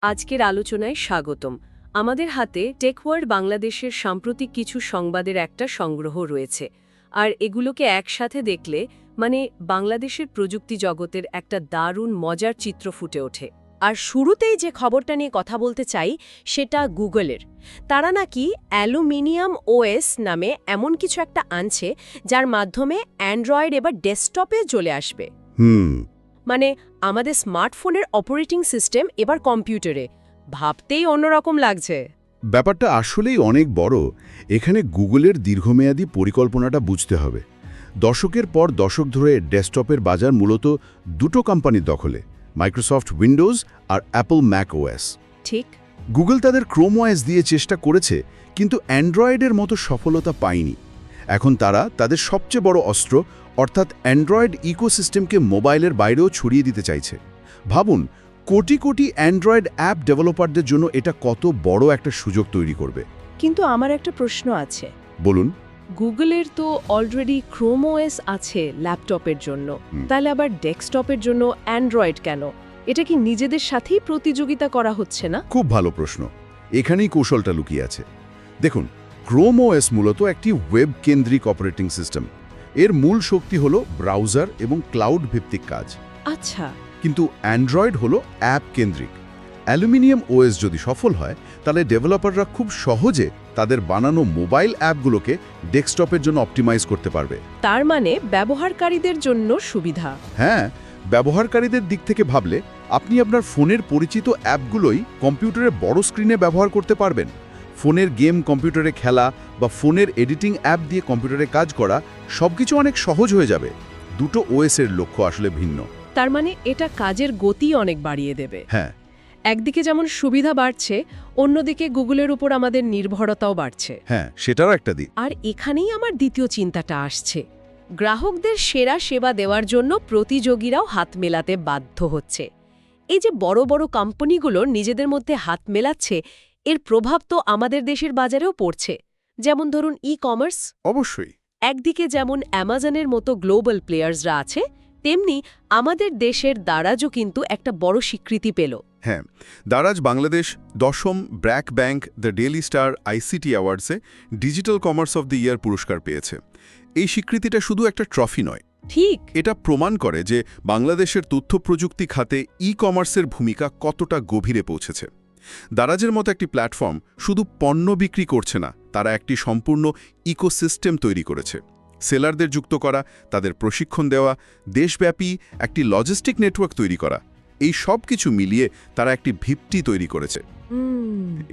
আজকের আলোচনায় স্বাগতম। আমাদের হাতে টেকওয়ার্ল্ড বাংলাদেশের সাম্প্রতিক কিছু সংবাদের একটা সংগ্রহ রয়েছে, আর এগুলোকে একসাথে দেখলে বাংলাদেশের প্রযুক্তি জগতের একটা দারুণ মজার চিত্র ফুটে ওঠে। আর শুরুতেই যে খবরটা নিয়ে কথা বলতে চাই সেটা গুগলের। তারা নাকি অ্যালুমিনিয়াম ওএস নামে এমন কিছু একটা আনছে যার মাধ্যমে অ্যান্ড্রয়েড এবার ডেস্কটপে চলে আসবে। আমাদের স্মার্টফোনের অপারেটিং সিস্টেম এবার কম্পিউটারে। ভাবতেই অন্যরকম লাগছে। ব্যাপারটা আসলেই অনেক বড়। এখানে গুগলের দীর্ঘমেয়াদী পরিকল্পনাটা বুঝতে হবে। দশকের পর দশক ধরে ডেস্কটপের বাজার মূলত দুটো কোম্পানির দখলে, মাইক্রোসফট উইন্ডোজ আর অ্যাপল ম্যাক ওএস। ঠিক। গুগল তাদের ক্রোম ওএস দিয়ে চেষ্টা করেছে, কিন্তু অ্যান্ড্রয়েডের মতো সফলতা পায়নি। এখন তারা তাদের সবচেয়ে বড় অস্ত্র অর্থাৎ অ্যান্ড্রয়েড ইকোসিস্টেমকে মোবাইলের বাইরেও ছড়িয়ে দিতে চাইছে। ভাবুন, কোটি কোটি অ্যান্ড্রয়েড অ্যাপ ডেভেলপারদের জন্য এটা কত বড় একটা সুযোগ তৈরি করবে। কিন্তু আমার একটা প্রশ্ন আছে। বলুন। গুগলের তো অলরেডি ক্রোম ওএস আছে ল্যাপটপের জন্য, তাহলে আবার ডেস্কটপের জন্য অ্যান্ড্রয়েড কেন? এটা কি নিজেদের সাথেই প্রতিযোগিতা করা হচ্ছে না? খুব ভালো প্রশ্ন। এখানেই কৌশলটা লুকিয়ে আছে। দেখুন, ক্রোম ওএস মূলত একটি ওয়েব কেন্দ্রিক অপারেটিং সিস্টেম। এর মূল শক্তি হলো ব্রাউজার এবং ক্লাউড ভিত্তিক কাজ। আচ্ছা। কিন্তু অ্যান্ড্রয়েড হলো অ্যাপ কেন্দ্রিক। অ্যালুমিনিয়াম ওএস যদি সফল হয়, তাহলে ডেভেলপাররা খুব সহজে তাদের বানানো মোবাইল অ্যাপগুলোকে ডেস্কটপের জন্য অপটিমাইজ করতে পারবে। তার মানে ব্যবহারকারীদের জন্য সুবিধা। হ্যাঁ, ব্যবহারকারীদের দিক থেকে ভাবলে আপনি আপনার ফোনের পরিচিত অ্যাপগুলোই কম্পিউটারে বড় স্ক্রিনে ব্যবহার করতে পারবেন। ফোনের গেম কম্পিউটারে খেলা বা ফোনের এডিটিং অ্যাপ দিয়ে কম্পিউটারে কাজ করা সবকিছু অনেক সহজ হয়ে যাবে। দুটো ওএসের লক্ষ্য আসলে ভিন্ন। তার মানে এটা কাজের গতি অনেক বাড়িয়ে দেবে। হ্যাঁ। একদিকে যেমন সুবিধা বাড়ছে, অন্যদিকে গুগলের উপর আমাদের নির্ভরতাও বাড়ছে। হ্যাঁ, সেটারও একটা দিক। আর এখানেই আমার দ্বিতীয় চিন্তাটা আসছে। গ্রাহকদের সেরা সেবা দেওয়ার জন্য প্রতিযোগীরাও হাত মেলাতে বাধ্য হচ্ছে। এই যে বড় বড় কোম্পানিগুলো নিজেদের মধ্যে হাত মেলাচ্ছে, এর প্রভাব তো আমাদের দেশের বাজারেও পড়ছে। যেমন ধরুন ই-কমার্স। অবশ্যই। একদিকে যেমন অ্যামাজনের মতো গ্লোবাল প্লেয়ার্সরা আছে, তেমনি আমাদের দেশের দারাজও কিন্তু একটা বড় স্বীকৃতি পেল। হ্যাঁ, দারাজ বাংলাদেশ 10ম BRAC bank the Daily Star ICT অ্যাওয়ার্ডসে digital commerce of the year পুরস্কার পেয়েছে। এই স্বীকৃতিটা শুধু একটা ট্রফি নয়, ঠিক, এটা প্রমাণ করে যে বাংলাদেশের তথ্য প্রযুক্তি খাতে ই-কমার্সের ভূমিকা কতটা গভীরে পৌঁছেছে। দারাজের মতো একটি প্ল্যাটফর্ম শুধু পণ্য বিক্রি করছে না, তারা একটি সম্পূর্ণ ইকোসিস্টেম তৈরি করেছে। সেলারদের যুক্ত করা, তাদের প্রশিক্ষণ দেওয়া, দেশব্যাপী একটি লজিস্টিক নেটওয়ার্ক তৈরি করা, এই সব কিছু মিলিয়ে তারা একটি ভিত্তি তৈরি করেছে।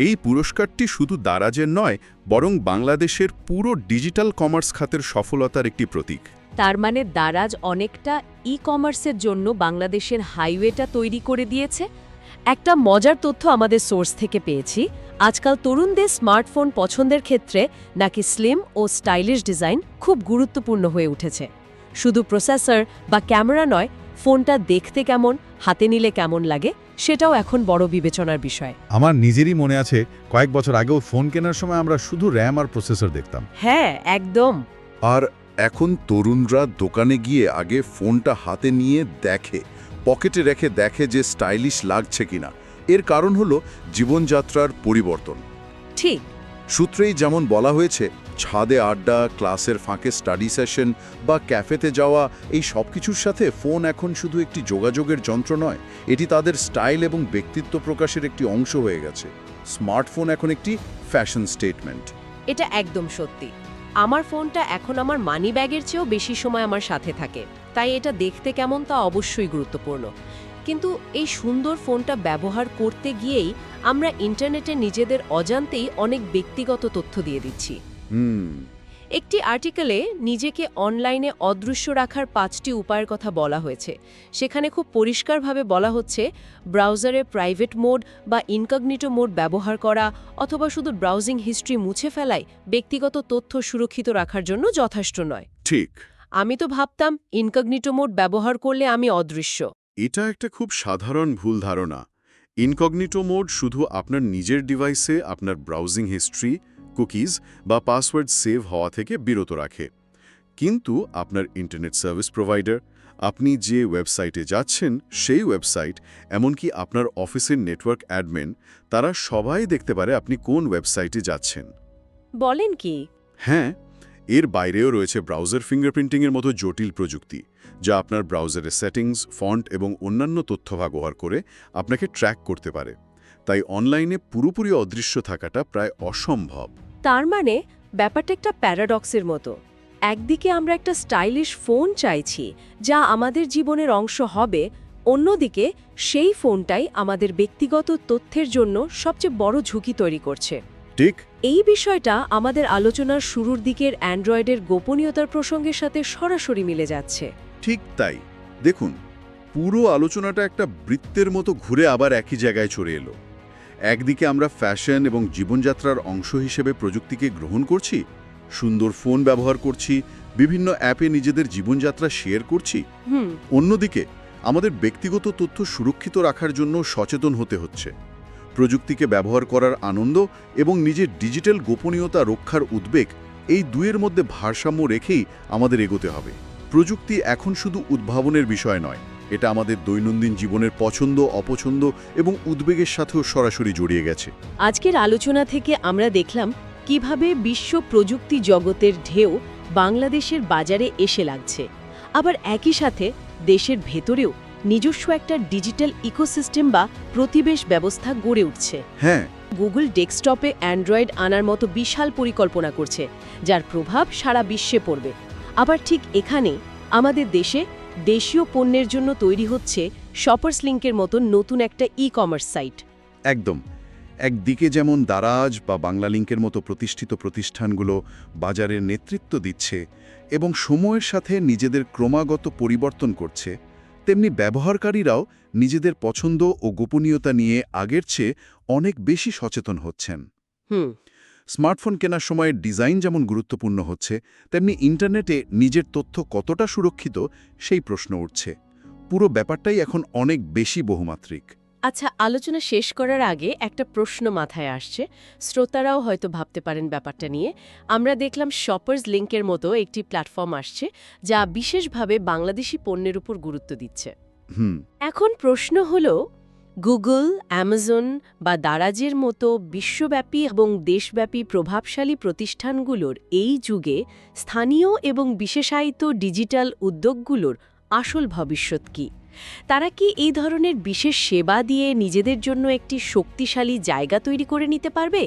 এই পুরস্কারটি শুধু দারাজের নয়, বরং বাংলাদেশের পুরো ডিজিটাল কমার্স খাতের সফলতার একটি প্রতীক। তার মানে দারাজ অনেকটা ই-কমার্সের জন্য বাংলাদেশের হাইওয়েটা তৈরি করে দিয়েছে। একটা মজার তথ্য আমাদের সোর্স থেকে পেয়েছি। আজকাল তরুণদের স্মার্টফোন পছন্দের ক্ষেত্রে নাকি স্লিম ও স্টাইলিশ ডিজাইন খুব গুরুত্বপূর্ণ হয়ে উঠেছে। শুধু প্রসেসর বা ক্যামেরা নয়, ফোনটা দেখতে কেমন, হাতে নিলে কেমন লাগে, সেটাও এখন বড় বিবেচনার বিষয়। আমার নিজেরই মনে আছে, কয়েক বছর আগেও ফোন কেনার সময় আমরা শুধু র্যাম আর প্রসেসর দেখতাম। হ্যাঁ, একদম। আর এখন তরুণরা দোকানে গিয়ে আগে ফোনটা হাতে নিয়ে দেখে, পকেটে রেখে দেখে যে স্টাইলিশ লাগছে কিনা। এর কারণ হলো জীবনযাত্রার পরিবর্তন। ঠিক। সূত্রেই যেমন বলা হয়েছে, ছাদে আড্ডা, ক্লাসের ফাঁকে স্টাডি সেশন বা ক্যাফেতে যাওয়া, এই সব কিছুর সাথে ফোন এখন শুধু একটি যোগাযোগের যন্ত্র নয়, এটি তাদের স্টাইল এবং ব্যক্তিত্ব প্রকাশের একটি অংশ হয়ে গেছে। স্মার্টফোন এখন একটি ফ্যাশন স্টেটমেন্ট। এটা একদম সত্যি। আমার ফোনটা এখন আমার মানি ব্যাগের চেয়েও বেশি সময় আমার সাথে থাকে, তাই এটা দেখতে কেমন তা অবশ্যই গুরুত্বপূর্ণ। কিন্তু এই সুন্দর ফোনটা ব্যবহার করতে গিয়েই আমরা ইন্টারনেটে নিজেদের অজান্তেই অনেক ব্যক্তিগত তথ্য দিয়ে দিচ্ছি। একটি আর্টিকেলে নিজেকে অনলাইনে অদৃশ্য রাখার 5টি উপায়ের কথা বলা হয়েছে। সেখানে খুব পরিষ্কারভাবে বলা হচ্ছে, ব্রাউজারে প্রাইভেট মোড বা ইনকগনিটো মোড ব্যবহার করা অথবা শুধু ব্রাউজিং হিস্ট্রি মুছে ফেলাই ব্যক্তিগত তথ্য সুরক্ষিত রাখার জন্য যথেষ্ট নয়। ঠিক। আমি তো ভাবতাম ইনকগনিটো মোড ব্যবহার করলে আমি অদৃশ্য। এটা একটা খুব সাধারণ ভুল ধারণা। ইনকগনিটো মোড শুধু আপনার নিজের ডিভাইসে আপনার ব্রাউজিং হিস্ট্রি, কুকিজ বা পাসওয়ার্ড সেভ হওয়া থেকে বিরত রাখে। কিন্তু আপনার ইন্টারনেট সার্ভিস প্রোভাইডার, আপনি যে ওয়েবসাইটে যাচ্ছেন সেই ওয়েবসাইট, এমনকি আপনার অফিসের নেটওয়ার্ক অ্যাডমিন, তারা সবাই দেখতে পারে আপনি কোন ওয়েবসাইটে যাচ্ছেন। বলেন কি? হ্যাঁ, এর বাইরেও রয়েছে ব্রাউজার ফিঙ্গারপ্রিন্টিংয়ের মতো জটিল প্রযুক্তি, যা আপনার ব্রাউজারের সেটিংস, ফন্ট এবং অন্যান্য তথ্য ব্যবহার করে আপনাকে ট্র্যাক করতে পারে। তাই অনলাইনে পুরোপুরি অদৃশ্য থাকাটা প্রায় অসম্ভব। তার মানে ব্যাপারটা একটা প্যারাডক্সের মতো। একদিকে আমরা একটা স্টাইলিশ ফোন চাইছি যা আমাদের জীবনের অংশ হবে, অন্যদিকে সেই ফোনটাই আমাদের ব্যক্তিগত তথ্যের জন্য সবচেয়ে বড় ঝুঁকি তৈরি করছে। ঠিক। এই বিষয়টা আমাদের আলোচনার শুরুর দিকের অ্যান্ড্রয়েডের গোপনীয়তার প্রসঙ্গের সাথে সরাসরি মিলে যাচ্ছে। ঠিক তাই। দেখুন, পুরো আলোচনাটা একটা বৃত্তের মতো ঘুরে আবার একই জায়গায় চলে এলো। একদিকে আমরা ফ্যাশন এবং জীবনযাত্রার অংশ হিসেবে প্রযুক্তিকে গ্রহণ করছি, সুন্দর ফোন ব্যবহার করছি, বিভিন্ন অ্যাপে নিজেদের জীবনযাত্রা শেয়ার করছি। অন্যদিকে আমাদের ব্যক্তিগত তথ্য সুরক্ষিত রাখার জন্য সচেতন হতে হচ্ছে। প্রযুক্তিকে ব্যবহার করার আনন্দ এবং নিজের ডিজিটাল গোপনীয়তা রক্ষার উদ্বেগ, এই দুয়ের মধ্যে ভারসাম্য রেখেই আমাদের এগোতে হবে। প্রযুক্তি এখন শুধু উদ্ভাবনের বিষয় নয়, এটা আমাদের দৈনন্দিন জীবনের পছন্দ, অপছন্দ এবং উদ্বেগের সাথেও সরাসরি জড়িয়ে গেছে। আজকের আলোচনা থেকে আমরা দেখলাম কিভাবে বিশ্ব প্রযুক্তি জগতের ঢেউ বাংলাদেশের বাজারে এসে লাগছে, আবার একই সাথে দেশের ভেতরেও নিজস্ব একটা ডিজিটাল ইকোসিস্টেম বা প্রতিবেশ ব্যবস্থা গড়ে উঠছে। হ্যাঁ, গুগল ডেস্কটপে অ্যান্ড্রয়েড আনার মতো বিশাল পরিকল্পনা করছে, যার প্রভাব সারা বিশ্বে পড়বে। আবার ঠিক এখানে আমাদের দেশে দেশীয় পণ্যের জন্য তৈরি হচ্ছে শপার্স লিংকের মতো নতুন একটা ই-কমার্স সাইট। একদম। একদিকে যেমন দারাজ বা বাংলালিংকের মতো প্রতিষ্ঠিত প্রতিষ্ঠানগুলো বাজারের নেতৃত্ব দিচ্ছে এবং সময়ের সাথে নিজেদের ক্রমাগত পরিবর্তন করছে, তেমনি ব্যবহারকারীরাও নিজেদের পছন্দ ও গোপনীয়তা নিয়ে আগের চেয়ে অনেক বেশি সচেতন হচ্ছেন। স্মার্টফোন কেনার সময় ডিজাইন যেমন গুরুত্বপূর্ণ হচ্ছে, তেমনি ইন্টারনেটে নিজের তথ্য কতটা সুরক্ষিত সেই প্রশ্ন উঠছে। পুরো ব্যাপারটাই এখন অনেক বেশি বহুমাত্রিক। আচ্ছা, আলোচনা শেষ করার আগে একটা প্রশ্ন মাথায় আসছে, শ্রোতারাও হয়তো ভাবতে পারেন ব্যাপারটা নিয়ে। আমরা দেখলাম শপার্স লিংকের মতো একটি প্ল্যাটফর্ম আসছে যা বিশেষভাবে বাংলাদেশি পণ্যের উপর গুরুত্ব দিচ্ছে। এখন প্রশ্ন হলো, গুগল, অ্যামাজন বা দারাজের মতো বিশ্বব্যাপী এবং দেশব্যাপী প্রভাবশালী প্রতিষ্ঠানগুলোর এই যুগে স্থানীয় এবং বিশেষায়িত ডিজিটাল উদ্যোগগুলোর আসল ভবিষ্যৎ কী? তারা কি এই ধরনের বিশেষ সেবা দিয়ে নিজেদের জন্য একটি শক্তিশালী জায়গা তৈরি করে নিতে পারবে,